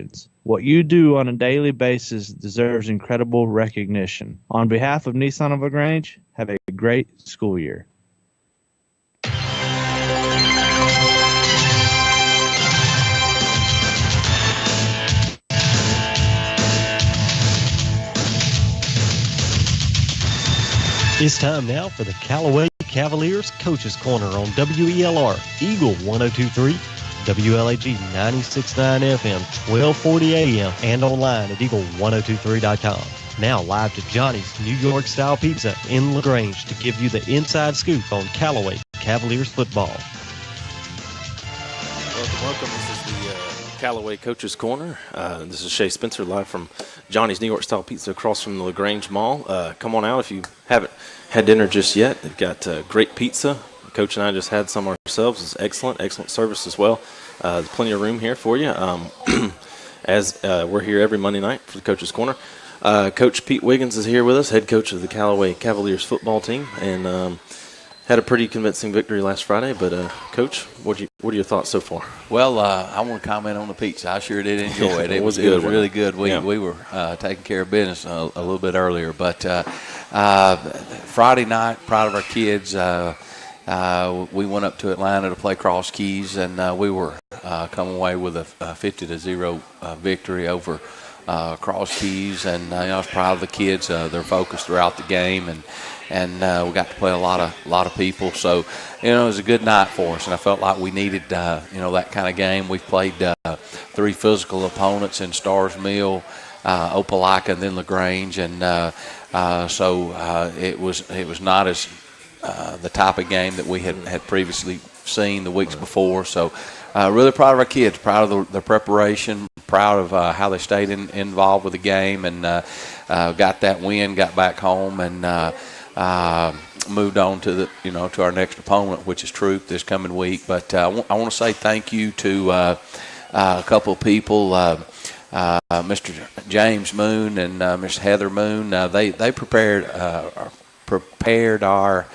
celebrations. What you do on a daily basis deserves incredible recognition. On behalf of Nissan of LaGrange, have a great school year. It's time now for the Callaway Cavaliers Coaches Corner on WELR, Eagle 102.3, WLAG 96.9 FM, 1240 AM, and online at eagle1023.com. Now live to Johnny's New York Style Pizza in LaGrange to give you the inside scoop on Callaway Cavaliers football. Welcome. This is the Callaway Coaches Corner. This is Shay Spencer live from Johnny's New York Style Pizza across from the LaGrange Mall. Come on out if you haven't had dinner just yet. They've got great pizza. Coach and I just had some ourselves. It's excellent service as well. There's plenty of room here for you. As we're here every Monday night for the Coaches Corner. Coach Pete Wiggins is here with us, head coach of the Callaway Cavaliers football team, and had a pretty convincing victory last Friday. But Coach, what are your thoughts so far? Well, I want to comment on the pizza. I sure did enjoy it. It was good. It was really good. We were taking care of business a little bit earlier, but Friday night, proud of our kids. We went up to Atlanta to play Cross Keys, and we were coming away with a 50-0 victory over Cross Keys. And I was proud of the kids. Their focus throughout the game, and we got to play a lot of people. So, it was a good night for us, and I felt like we needed, that kind of game. We've played 3 physical opponents in Stars Mill, Opelika, and then LaGrange, and so it was not as the type of game that we had previously seen the weeks before. So, really proud of our kids, proud of their preparation, proud of how they stayed involved with the game, and got that win, got back home, and moved on to to our next opponent, which is Troop this coming week. But I want to say thank you to a couple of people, Mr. James Moon and Miss Heather Moon. They prepared our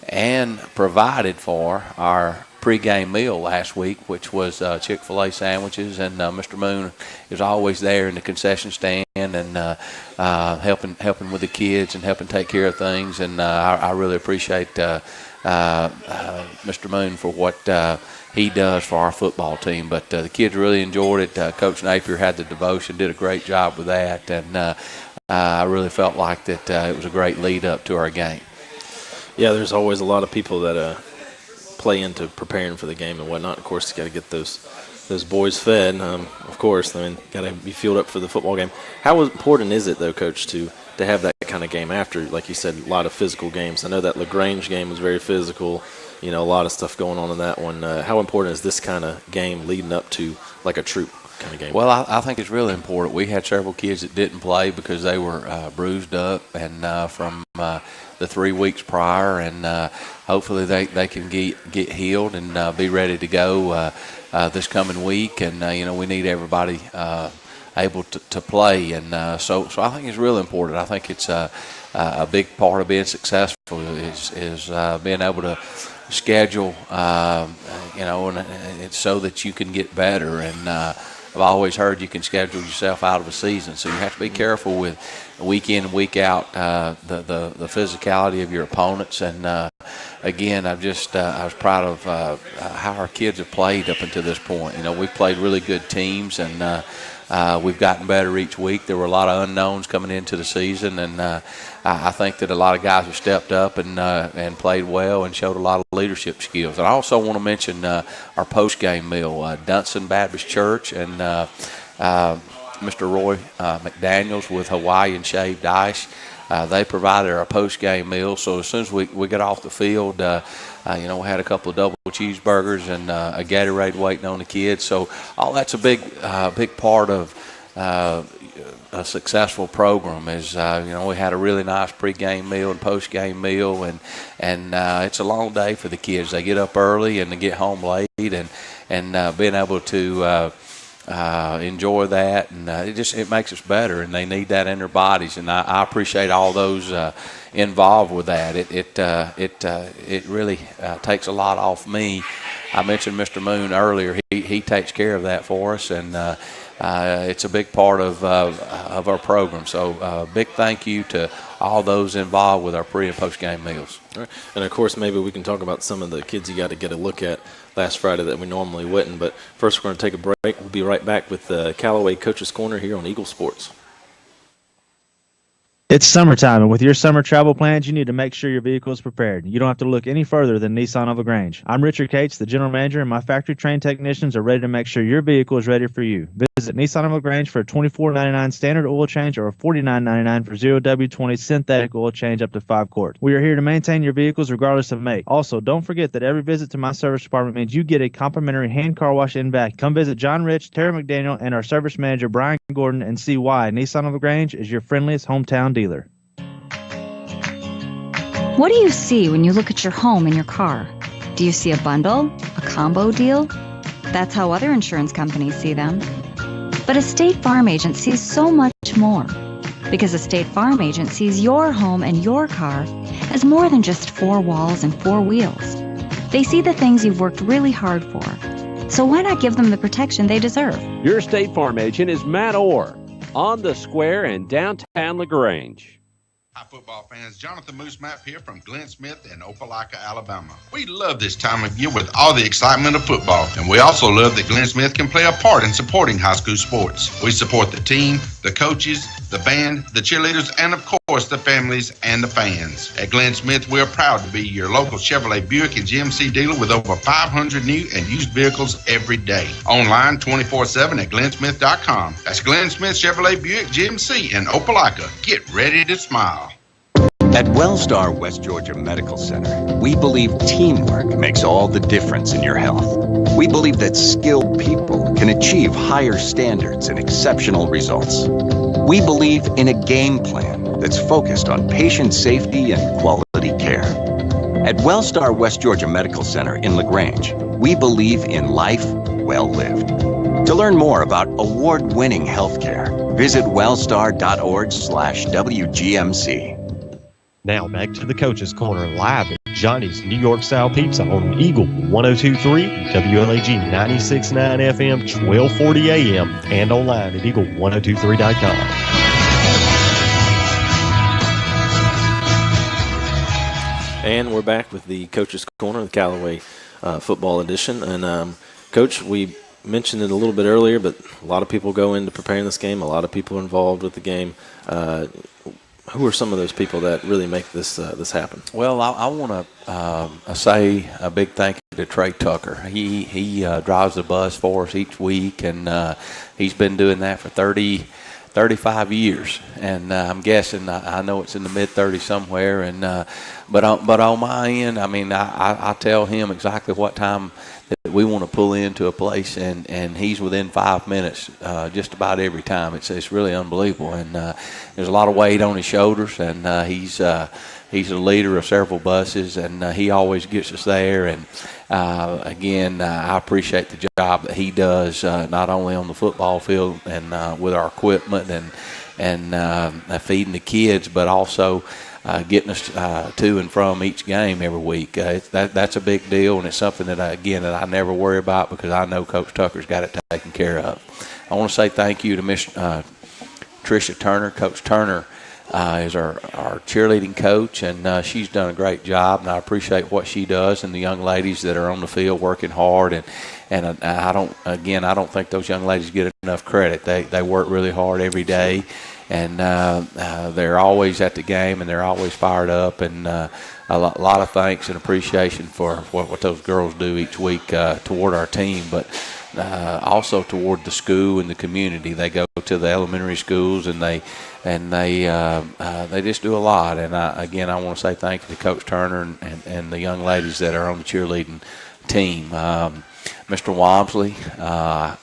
and provided for our pregame meal last week, which was Chick-fil-A sandwiches, and Mr. Moon is always there in the concession stand and helping with the kids and helping take care of things, and I really appreciate Mr. Moon for what he does for our football team. But the kids really enjoyed it. Coach Napier had the devotion, did a great job with that, and I really felt like that it was a great lead up to our game. Yeah, there's always a lot of people that play into preparing for the game and whatnot. Of course, you got to get those boys fed. Of course, got to be fueled up for the football game. How important is it, though, Coach, to have that kind of game after, like you said, a lot of physical games? I know that LaGrange game was very physical. A lot of stuff going on in that one. How important is this kind of game leading up to like a Troop kind of game? Well, I think it's really important. We had several kids that didn't play because they were bruised up and from the 3 weeks prior, and hopefully they can get healed and be ready to go this coming week. And we need everybody able to play, and so I think it's really important. I think it's a big part of being successful is being able to schedule, and it's so that you can get better. And I've always heard you can schedule yourself out of a season, so you have to be careful with week in and week out the physicality of your opponents. And again, I was proud of how our kids have played up until this point. We've played really good teams, and we've gotten better each week. There were a lot of unknowns coming into the season, and I think that a lot of guys have stepped up and played well and showed a lot of leadership skills. And I also want to mention our post-game meal, Dunson Baptist Church and Mr. Roy McDaniels with Hawaiian Shaved Ice. They provided our post-game meal. So as soon as we got off the field, we had a couple of double cheeseburgers and a Gatorade waiting on the kids. So all that's a big part of a successful program is, we had a really nice pregame meal and postgame meal, and it's a long day for the kids. They get up early and they get home late, and being able to enjoy that, and it makes us better, and they need that in their bodies, and I appreciate all those involved with that. It really takes a lot off me. I mentioned Mr. Moon earlier. He takes care of that for us, and it's a big part of our program. So big thank you to all those involved with our pre- and post-game meals. All right. And, of course, maybe we can talk about some of the kids you got to get a look at last Friday that we normally wouldn't. But first we're going to take a break. We'll be right back with Callaway Coach's Corner here on Eagle Sports. It's summertime, and with your summer travel plans, you need to make sure your vehicle is prepared. You don't have to look any further than Nissan of LaGrange. I'm Richard Cates, the general manager, and my factory-trained technicians are ready to make sure your vehicle is ready for you. Visit Nissan of LaGrange for a $24.99 standard oil change or a $49.99 for 0W20 synthetic oil change up to 5 quarts. We are here to maintain your vehicles regardless of make. Also, don't forget that every visit to my service department means you get a complimentary hand car wash and vac. Come visit John Rich, Terry McDaniel, and our service manager, Brian Gordon, and see why Nissan of LaGrange is your friendliest hometown dealer. What do you see when you look at your home and your car? Do you see a bundle? A combo deal? That's how other insurance companies see them. But a State Farm agent sees so much more. Because a State Farm agent sees your home and your car as more than just 4 walls and 4 wheels. They see the things you've worked really hard for. So why not give them the protection they deserve? Your State Farm agent is Matt Orr on the square in downtown LaGrange. Hi, football fans. Jonathan Moose Map here from Glenn Smith in Opelika, Alabama. We love this time of year with all the excitement of football, and we also love that Glenn Smith can play a part in supporting high school sports. We support the team, the coaches, the band, the cheerleaders, and of course the families and the fans. At Glenn Smith, we're proud to be your local Chevrolet, Buick, and GMC dealer with over 500 new and used vehicles every day. Online 24/7 at glennsmith.com. That's Glenn Smith Chevrolet, Buick, GMC in Opelika. Get ready to smile. At Wellstar West Georgia Medical Center, we believe teamwork makes all the difference in your health. We believe that skilled people can achieve higher standards and exceptional results. We believe in a game plan that's focused on patient safety and quality care. At Wellstar West Georgia Medical Center in LaGrange, we believe in life well lived. To learn more about award-winning healthcare, visit wellstar.org/WGMC. Now back to the Coach's Corner live at Johnny's New York Style Pizza on Eagle 102.3, WLAG 96.9 FM, 1240 AM, and online at eagle1023.com. And we're back with the Coach's Corner, the Callaway football edition. And, Coach, we mentioned it a little bit earlier, but a lot of people go into preparing this game. A lot of people are involved with the game. Who are some of those people that really make this happen? Well, I want to say a big thank you to Trey Tucker. He drives the bus for us each week, and he's been doing that for 35 years. And I'm guessing, I know it's in the mid-30s somewhere. And but on my end, I mean, I tell him exactly what time that we want to pull into a place, and he's within 5 minutes just about every time. It's really unbelievable, and there's a lot of weight on his shoulders, and he's a leader of several buses, and he always gets us there. And again, I appreciate the job that he does, not only on the football field and with our equipment and feeding the kids, but also getting us to and from each game every week. That's a big deal, and it's something that I never worry about because I know Coach Tucker's got it taken care of. I want to say thank you to Miss Tricia Turner. Coach Turner is our cheerleading coach, and she's done a great job, and I appreciate what she does and the young ladies that are on the field working hard. And I don't think those young ladies get enough credit. They work really hard every day. And they're always at the game, and they're always fired up. And a lot of thanks and appreciation for what those girls do each week toward our team, but also toward the school and the community. They go to the elementary schools, and they just do a lot. And I want to say thank you to Coach Turner and the young ladies that are on the cheerleading team. Mr. Wamsley,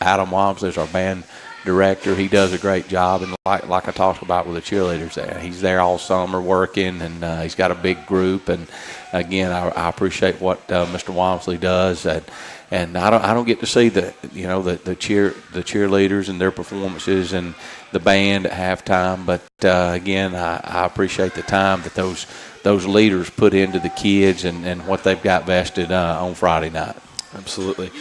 Adam Wamsley is our band director. He does a great job, and like I talked about with the cheerleaders there, he's there all summer working, and he's got a big group. And again, I appreciate what Mr. Wamsley does, and I don't get to see the cheerleaders and their performances and the band at halftime, but again, I appreciate the time that those leaders put into the kids and what they've got vested on Friday night. Absolutely.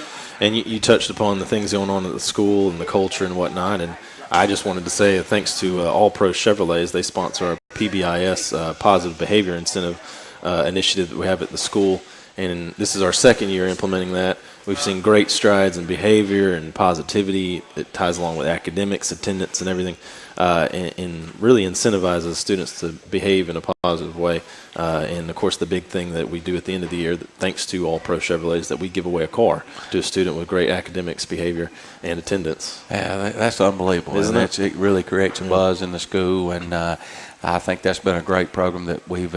And you touched upon the things going on at the school and the culture and whatnot. And I just wanted to say thanks to All Pro Chevrolets. They sponsor our PBIS Positive Behavior Incentive initiative that we have at the school. And this is our second year implementing that. We've seen great strides in behavior and positivity. It ties along with academics, attendance, and everything, and really incentivizes students to behave in a positive way. And, of course, the big thing that we do at the end of the year, thanks to All Pro Chevrolet, is that we give away a car to a student with great academics, behavior, and attendance. Yeah, that's unbelievable. Isn't it? It really creates a buzz in the school, and I think that's been a great program that we've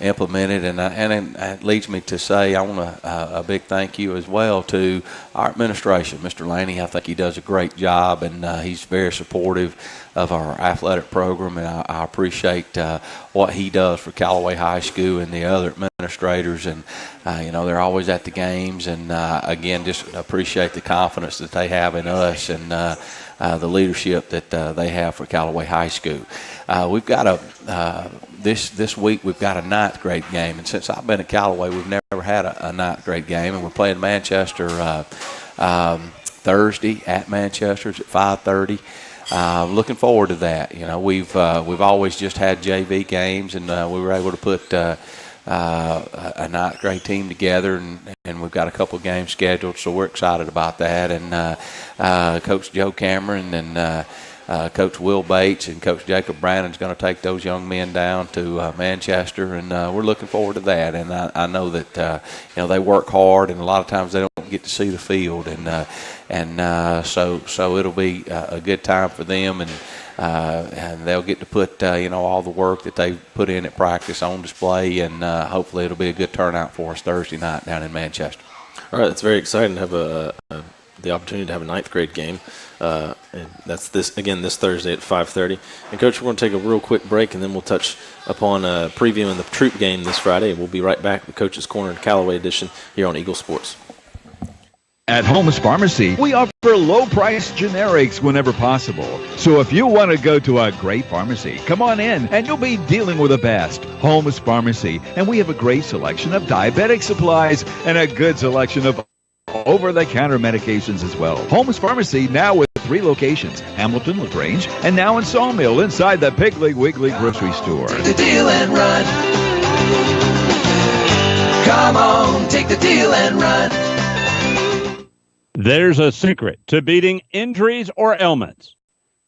implemented, and it leads me to say I want a big thank you as well to our administration. Mr. Laney, I think he does a great job, and he's very supportive of our athletic program, and I appreciate what he does for Callaway High School and the other administrators, and they're always at the games, and again, just appreciate the confidence that they have in us and the leadership that they have for Callaway High School. We've got this week we've got a ninth grade game, and since I've been at Callaway, we've never had a ninth grade game, and we're playing Manchester Thursday at Manchester's at 5:30. Looking forward to that. We've always just had JV games, and we were able to put a ninth grade team together, and we've got a couple of games scheduled, so we're excited about that. And Coach Joe Cameron and Coach Will Bates and Coach Jacob Brannon's going to take those young men down to Manchester, and we're looking forward to that. And I know that they work hard, and a lot of times they don't get to see the field, and so it'll be a good time for them, and they'll get to put all the work that they've put in at practice on display, and hopefully it'll be a good turnout for us Thursday night down in Manchester. All right, it's very exciting to have the opportunity to have a ninth grade game. And that's this Thursday at 5:30. And, Coach, we're going to take a real quick break, and then we'll touch upon previewing the Troop game this Friday. We'll be right back with Coach's Corner Callaway edition here on Eagle Sports. At Holmes Pharmacy, we offer low-price generics whenever possible. So if you want to go to a great pharmacy, come on in, and you'll be dealing with the best. Holmes Pharmacy, and we have a great selection of diabetic supplies and a good selection of over-the-counter medications as well. Holmes Pharmacy now with 3 locations, Hamilton, LaGrange, and now in Sawmill inside the Piggly Wiggly grocery store. Take the deal and run. Come on, take the deal and run. There's a secret to beating injuries or ailments.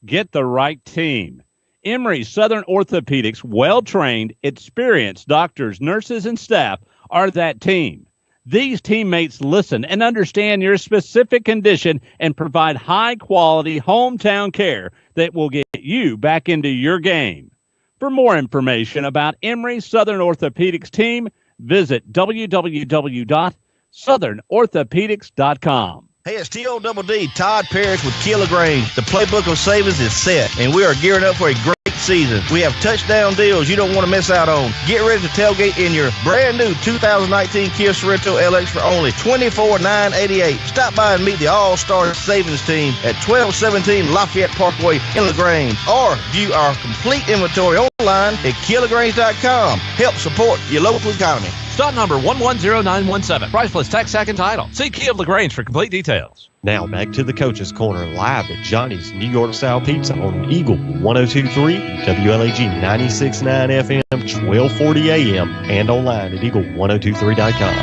Get the right team. Emory Southern Orthopedics, well-trained, experienced doctors, nurses, and staff are that team. These teammates listen and understand your specific condition and provide high-quality hometown care that will get you back into your game. For more information about Emory Southern Orthopedics team, visit www.southernorthopedics.com. Hey, it's T-O-double-D, Todd Parrish with Keela Grange. The playbook of savings is set, and we are gearing up for a great season. We have touchdown deals you don't want to miss out on. Get ready to tailgate in your brand new 2019 Kia Sorento LX for only $24,988. Stop by and meet the All-Star Savings Team at 1217 Lafayette Parkway in LaGrange, or view our complete inventory online at KeelaGrange.com. Help support your local economy. Stock number 110917. Price plus tax, sack, and title. See Key of LaGrange for complete details. Now back to the Coach's Corner live at Johnny's New York Style Pizza on Eagle 102.3, WLAG 96.9 FM, 1240 AM, and online at eagle1023.com.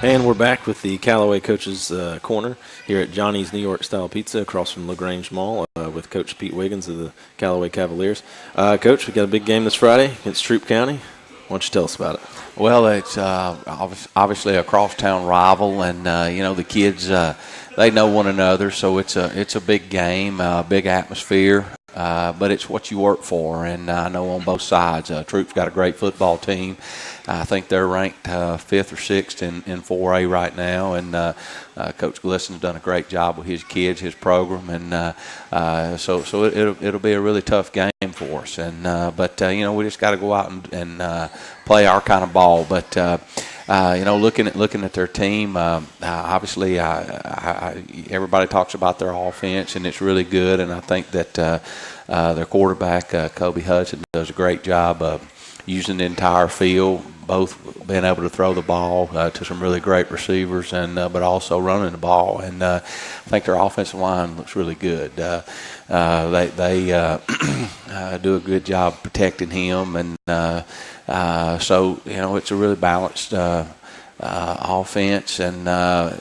And we're back with the Callaway Coach's Corner here at Johnny's New York Style Pizza across from LaGrange Mall with Coach Pete Wiggins of the Callaway Cavaliers. Coach, we got a big game this Friday against Troop County. Why don't you tell us about it? Well, it's obviously a crosstown rival, and the kids they know one another, so it's a big game, big atmosphere. But it's what you work for, and I know on both sides. Troop's got a great football team. I think they're ranked 5th or 6th in 4A right now, and Coach Glisson's done a great job with his kids, his program, and so it'll be a really tough game for us. And but we just got to go out and play our kind of ball. But looking at their team, obviously, everybody talks about their offense, and it's really good. And I think that their quarterback, Kobe Hudson, does a great job of using the entire field, both being able to throw the ball to some really great receivers, and but also running the ball. And I think their offensive line looks really good. They do a good job protecting him, and so it's a really balanced offense, and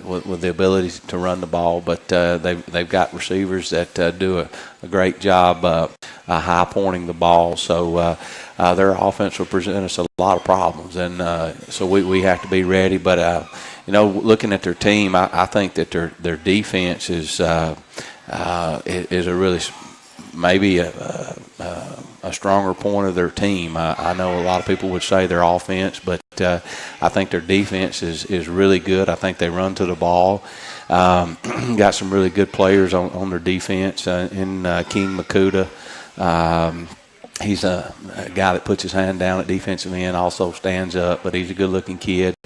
with the ability to run the ball. But they've got receivers that do a great job high pointing the ball. So their offense will present us a lot of problems, and so we have to be ready. But looking at their team, I think that their defense is a really maybe a stronger point of their team. I know a lot of people would say their offense, but I think their defense is really good. I think they run to the ball. Got some really good players on their defense in King Makuta. He's a guy that puts his hand down at defensive end, also stands up, but he's a good-looking kid.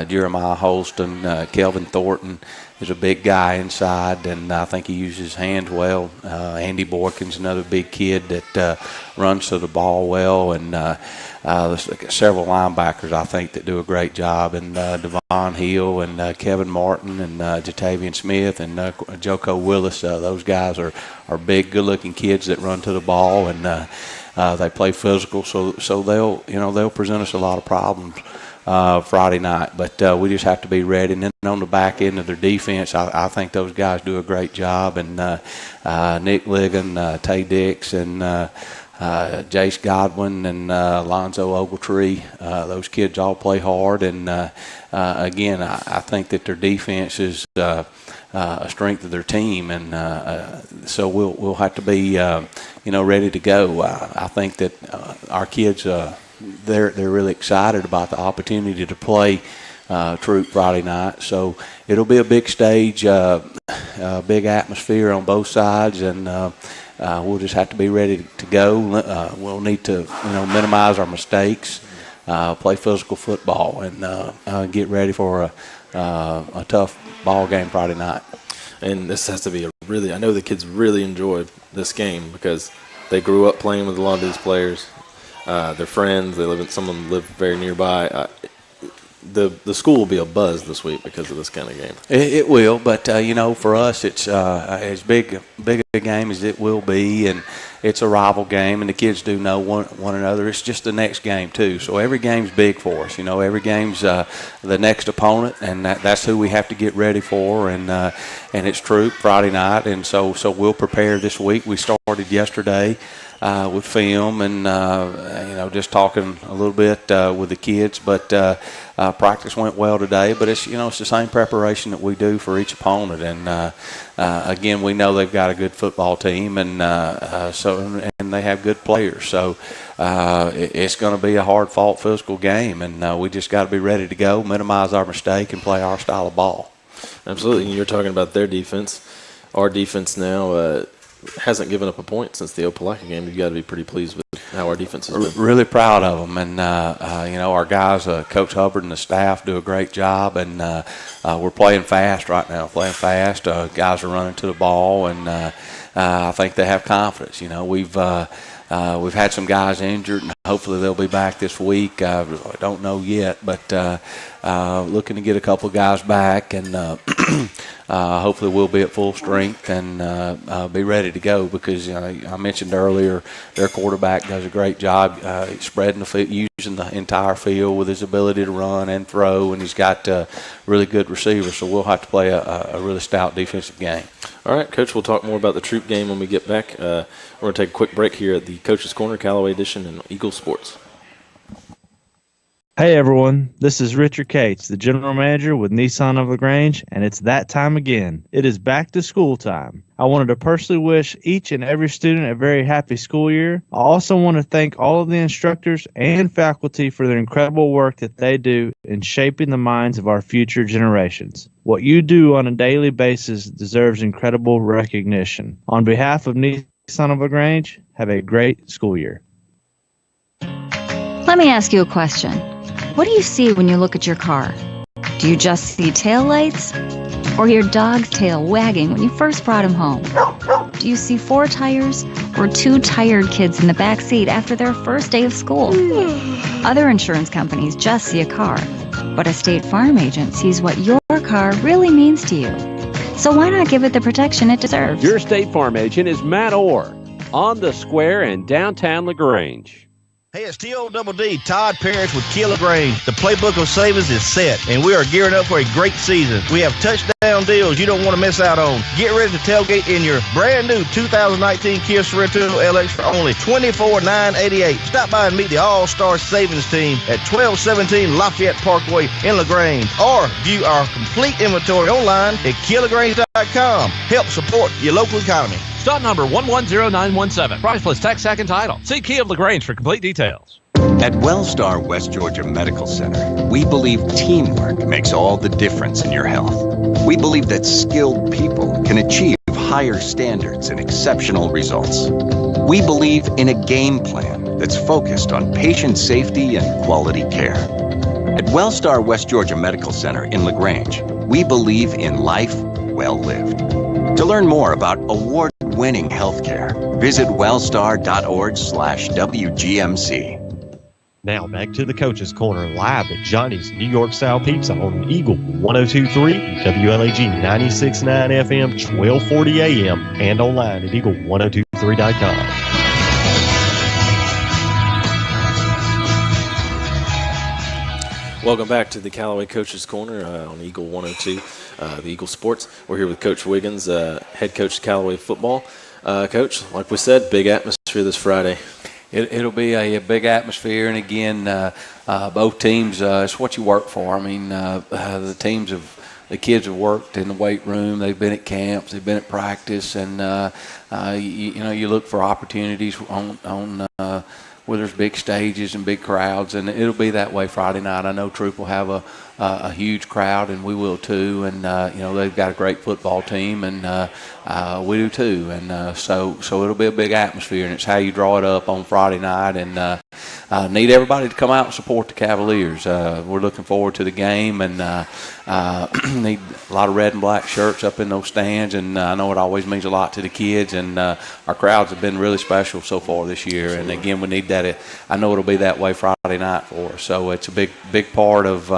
Jeremiah Holston, Kelvin Thornton is a big guy inside, and I think he uses his hands well. Andy Boykin's another big kid that runs to the ball well, and there's several linebackers, I think, that do a great job, and Devon Hill and Kevin Martin and Jatavian Smith and Joko Willis. Those guys are big, good-looking kids that run to the ball, and they play physical, so they'll present us a lot of problems Friday night. But we just have to be ready. And then on the back end of their defense, I think those guys do a great job. And Nick Ligon, Tay Dix, and Jace Godwin and Alonzo Ogletree, those kids all play hard. And again, I think that their defense is a strength of their team, and so we'll have to be ready to go. I think that our kids they're really excited about the opportunity to play Troop Friday night. So it'll be a big stage, big atmosphere on both sides, and we'll just have to be ready to go. We'll need to minimize our mistakes, play physical football, and get ready for a tough ball game Friday night. And this has to be I know the kids really enjoy this game because they grew up playing with a lot of these players. They're friends. Some of them live very nearby. The school will be a buzz this week because of this kind of game. It will, but for us, it's as big a game as it will be, and it's a rival game, and the kids do know one another. It's just the next game too, so every game's big for us. Every game's the next opponent, and that's who we have to get ready for. And it's Troop Friday night, and so we'll prepare this week. We started yesterday with film and just talking a little bit with the kids, but practice went well today. But it's it's the same preparation that we do for each opponent, and again, we know they've got a good football team, and and they have good players, so it's going to be a hard-fought physical game, and we just got to be ready to go, minimize our mistake, and play our style of ball. Absolutely. You're talking about their defense. Our defense now hasn't given up a point since the Opelika game. You've got to be pretty pleased with how our defense has been. Really proud of them, and our guys, Coach Hubbard and the staff, do a great job, and we're playing fast right now. Guys are running to the ball, and I think they have confidence. We've had some guys injured, and hopefully they'll be back this week. I don't know yet, but looking to get a couple of guys back, and hopefully we'll be at full strength and be ready to go, because I mentioned earlier their quarterback does a great job spreading the field, using the entire field with his ability to run and throw, and he's got really good receivers, so we'll have to play a really stout defensive game. All right, Coach, we'll talk more about the Troop game when we get back. We're going to take a quick break here at the Coach's Corner, Callaway Edition, and Eagle Sports. Hey everyone, this is Richard Cates, the General Manager with Nissan of LaGrange, and it's that time again. It is back to school time. I wanted to personally wish each and every student a very happy school year. I also want to thank all of the instructors and faculty for their incredible work that they do in shaping the minds of our future generations. What you do on a daily basis deserves incredible recognition. On behalf of Nissan of LaGrange, have a great school year. Let me ask you a question. What do you see when you look at your car? Do you just see taillights? Or your dog's tail wagging when you first brought him home? Do you see 4 tires or two tired kids in the back seat after their first day of school. Other insurance companies just see a car, but a State Farm agent sees what your car really means to you. So why not give it the protection it deserves? Your State Farm agent is Matt Orr on the square in downtown LaGrange. Hey, it's T-O-double-D, Todd Parrish with Kia LaGrange. The playbook of savings is set, and we are gearing up for a great season. We have touchdown deals you don't want to miss out on. Get ready to tailgate in your brand new 2019 Kia Sorrento LX for only $24,988. Stop by and meet the All-Star Savings Team at 1217 Lafayette Parkway in LaGrange, or view our complete inventory online at KiaLaGrange.com. Help support your local economy. Stop number 110917. Price plus tax, sack, and title. See Kia of LaGrange for complete details. At Wellstar West Georgia Medical Center, we believe teamwork makes all the difference in your health. We believe that skilled people can achieve higher standards and exceptional results. We believe in a game plan that's focused on patient safety and quality care. At Wellstar West Georgia Medical Center in LaGrange, we believe in life well lived. To learn more about award-winning healthcare, visit wellstar.org/WGMC. Now back to the Coach's Corner live at Johnny's New York Style Pizza on Eagle 102.3, WLAG 96.9 FM, 1240 AM, and online at eagle1023.com. Welcome back to the Callaway Coach's Corner on Eagle 102, the Eagle Sports. We're here with Coach Wiggins, head coach of Callaway football. Coach, like we said, big atmosphere this Friday. It'll be a big atmosphere, and again, both teams, it's what you work for. I mean, the kids have worked in the weight room, they've been at camps, they've been at practice, and you look for opportunities on where there's big stages and big crowds, and it'll be that way Friday night. I know Troop will have a huge crowd, and we will too, and they've got a great football team, and we do too, and so it'll be a big atmosphere, and it's how you draw it up on Friday night, and need everybody to come out and support the Cavaliers. We're looking forward to the game, and need a lot of red and black shirts up in those stands, and I know it always means a lot to the kids, and our crowds have been really special so far this year, and again, we need that. I know it'll be that way Friday night for us, so it's a big part of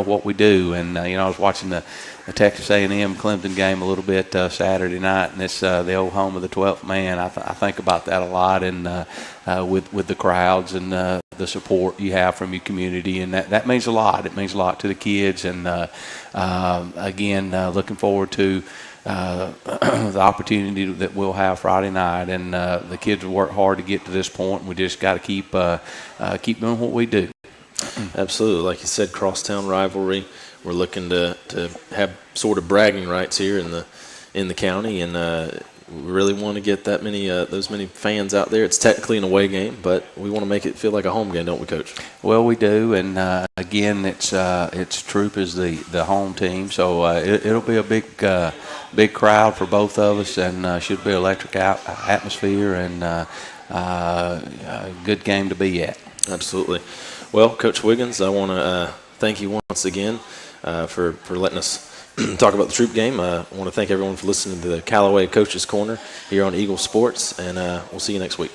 what we do. And I was watching the Texas A&M Clemson game a little bit Saturday night, and it's the old home of the 12th man. I think about that a lot, and with the crowds and the support you have from your community, and that means a lot. It means a lot to the kids, and again, looking forward to the opportunity that we'll have Friday night, and the kids will work hard to get to this point, and we just got to keep doing what we do. Absolutely. Like you said, crosstown rivalry. We're looking to have sort of bragging rights here in the county, and we really want to get that many those many fans out there. It's technically an away game, but we want to make it feel like a home game, don't we, Coach? Well, we do, and again, it's Troop is the home team, so it'll be a big crowd for both of us, and should be electric atmosphere, and a good game to be at. Absolutely. Well, Coach Wiggins, I want to thank you once again for letting us talk about the Troop game. I want to thank everyone for listening to the Callaway Coach's Corner here on Eagle Sports, and we'll see you next week.